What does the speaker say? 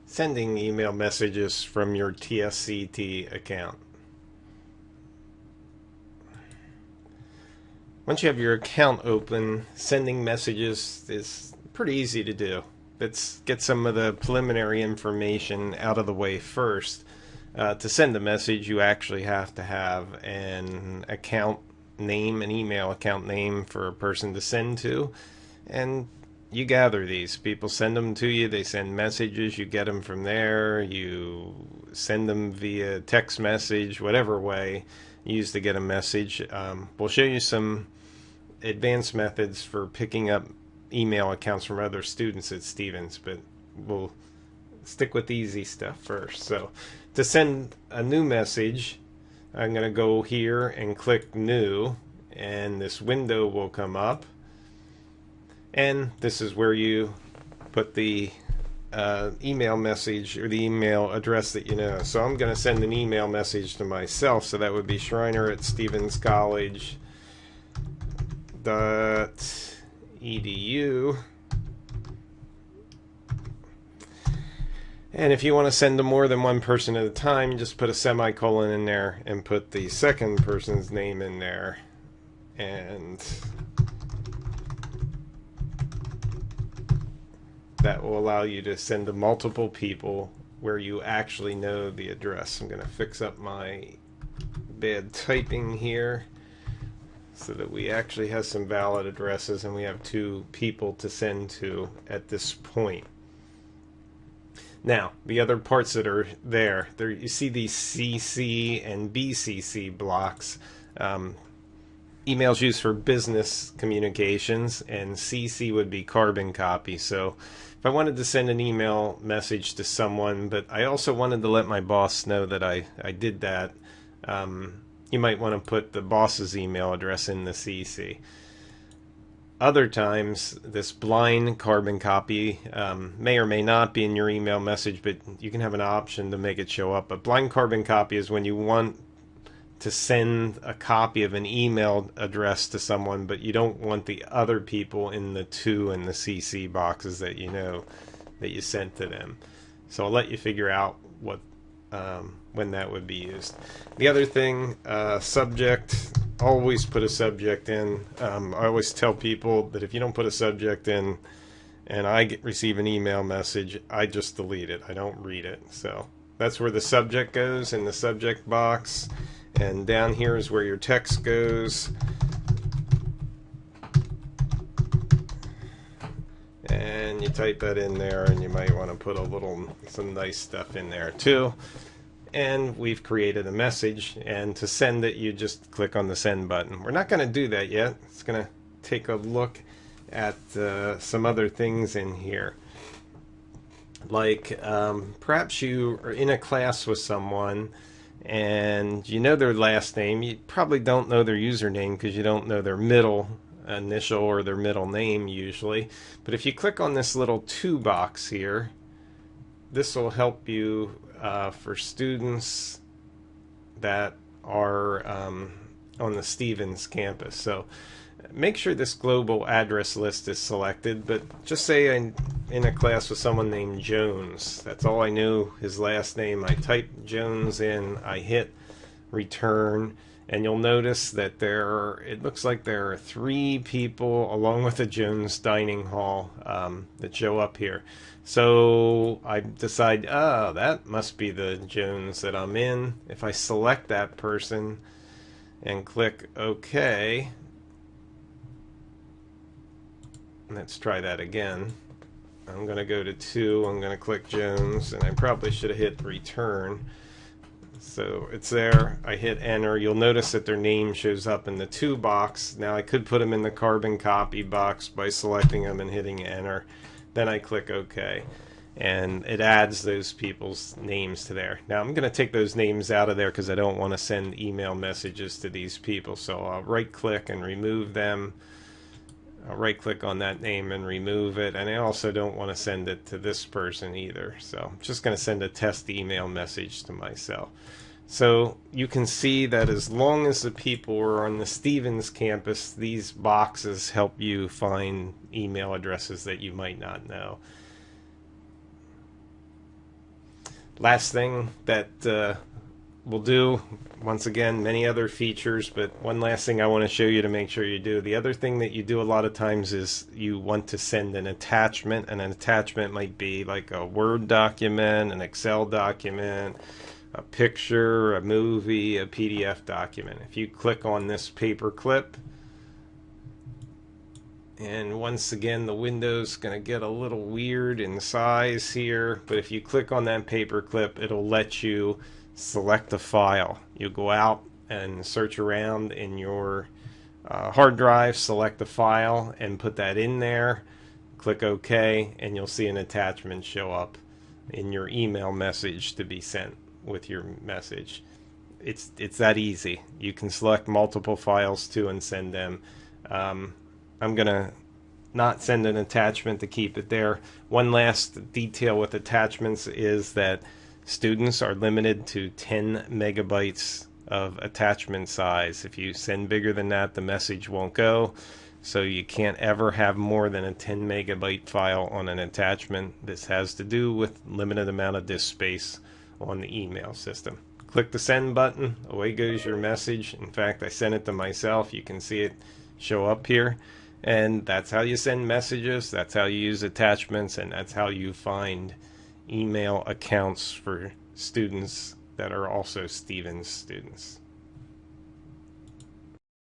Sending email messages from your TSCT account. Once you have your account open, sending messages is pretty easy to do. Let's get some of the preliminary information out of the way first. To send a message, you actually have to have an account name, an email account name for a person to send to, and you gather these. People send them to you, they send messages, you get them from there, you send them via text message, whatever way you use to get a message. We'll show you some advanced methods for picking up email accounts from other students at Stevens, but we'll stick with the easy stuff first. So to send a new message, I'm going to go here and click new, and this window will come up. And this is where you put the email message or the email address that you know. So I'm going to send an email message to myself. So that would be Schreiner@stevenscollege.edu. And if you want to send to more than one person at a time, just put a semicolon in there and put the second person's name in there. And that will allow you to send to multiple people where you actually know the address. I'm going to fix up my bad typing here so that we actually have some valid addresses and we have two people to send to at this point. Now, the other parts that are there you see these CC and BCC blocks. Emails used for business communications, and CC would be carbon copy. So if I wanted to send an email message to someone, but I also wanted to let my boss know that I did that, you might want to put the boss's email address in the CC. Other times, this blind carbon copy may or may not be in your email message, but you can have an option to make it show up. But blind carbon copy is when you want to send a copy of an email address to someone, but you don't want the other people in the to and the CC boxes that you know that you sent to them. So I'll let you figure out what when that would be used. The other thing, subject, always put a subject in. I always tell people that if you don't put a subject in and I receive an email message, I just delete it. I don't read it. So that's where the subject goes, in the subject box. And down here is where your text goes. And you type that in there, and you might want to put some nice stuff in there too. And we've created a message, and to send it, you just click on the send button. We're not going to do that yet. It's going to take a look at some other things in here. Like perhaps you are in a class with someone and you know their last name. You probably don't know their username because you don't know their middle initial or their middle name usually. But if you click on this little to box here, this will help you for students that are on the Stevens campus. So make sure this global address list is selected, but just say I'm in a class with someone named Jones. That's all I knew, his last name. I type Jones in, I hit return, and you'll notice that it looks like there are 3 people along with the Jones dining hall that show up here. So I decide, that must be the Jones that I'm in. If I select that person and click OK, let's try that again. I'm going to go to 2, I'm going to click Jones, and I probably should have hit return. So it's there, I hit enter. You'll notice that their name shows up in the to box. Now I could put them in the carbon copy box by selecting them and hitting enter. Then I click OK, and it adds those people's names to there. Now I'm going to take those names out of there because I don't want to send email messages to these people. So I'll right click and remove them. I'll right click on that name and remove it, and I also don't want to send it to this person either, so I'm just going to send a test email message to myself. So you can see that as long as the people are on the Stevens campus, these boxes help you find email addresses that you might not know. Last thing that we'll do, once again, many other features, but one last thing I want to show you to make sure you do. The other thing that you do a lot of times is you want to send an attachment, and an attachment might be like a Word document, an Excel document, a picture, a movie, a PDF document. If you click on this paper clip, and once again the window's going to get a little weird in size here, but if you click on that paper clip, it'll let you select a file. You go out and search around in your hard drive, select the file and put that in there, click OK, and you'll see an attachment show up in your email message to be sent with your message. It's that easy. You can select multiple files too and send them. I'm going to not send an attachment to keep it there. One last detail with attachments is that students are limited to 10 megabytes of attachment size. If you send bigger than that, the message won't go. So you can't ever have more than a 10 megabyte file on an attachment. This has to do with limited amount of disk space on the email system. Click the send button, away goes your message. In fact, I sent it to myself. You can see it show up here. And that's how you send messages, that's how you use attachments, and that's how you find email accounts for students that are also Stevens students.